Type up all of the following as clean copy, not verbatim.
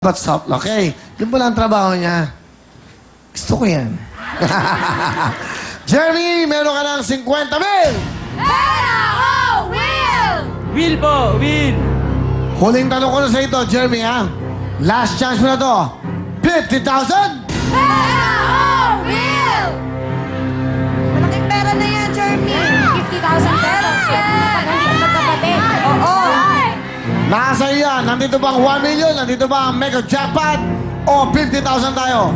But stop. Okay. Yun pala ang trabaho niya. Gusto ko yan. Jeremy, meron ka ng 50,000! Pera o will? Will po, will. Huling tanong ko na sa ito, Jeremy, ha? Last chance mo na to. 50,000! Pera o will? Malaking pera na yan, Jeremy. 50,000 pesos. Magkapatid. Oo. Nasa iyo yan. Nandito ba ang 1 million? Nandito ba ang mega jackpot? O 50,000 tayo?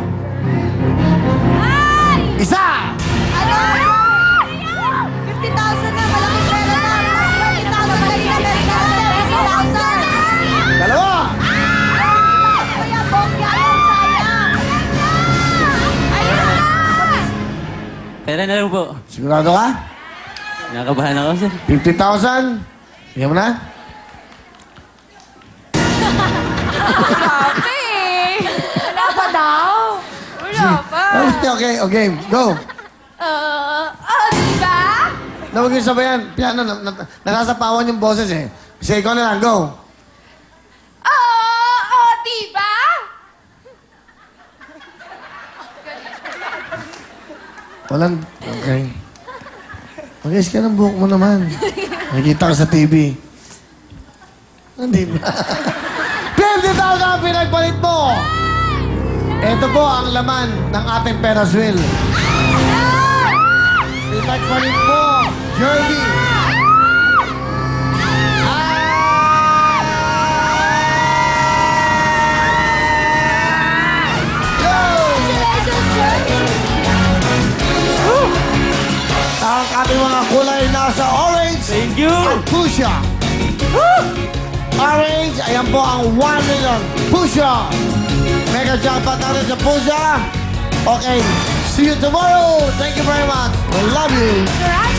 Ay! Isa! Ano? 50,000 na. Malaking pera na. 50,000. Malaking pera na. 50,000. Dalawa! Kuya, bongga yan. Sayang. Ayun na. Pera na lang po. Sigurado ka? Nakabahan ako, sir. 50,000? Bigyan mo na? Grabe eh. Wala pa daw. Wala pa. Okay, okay. Go. Diba? Huwag yung sabayan. Piano, nakasapawan yung boses eh. Sige, ikaw na lang. Go. Diba? Walang... Okay. Mag-ayos ka ng buhok mo naman. Nakikita ka sa TV. Hindi ba? 50,000 ang pinagpalit mo! Ito po ang laman ng ating Ferris wheel. Pinagpalit mo, Jeremy. Go! Congratulations, Jeremy! Ang ating mga kulay nasa orange Thank you. at fuchsia. Orange, ayan po ang 1 million. Fuchsia. Mega jackpot natin sa fuchsia. Okay, see you tomorrow. Thank you very much. We love you. Maraming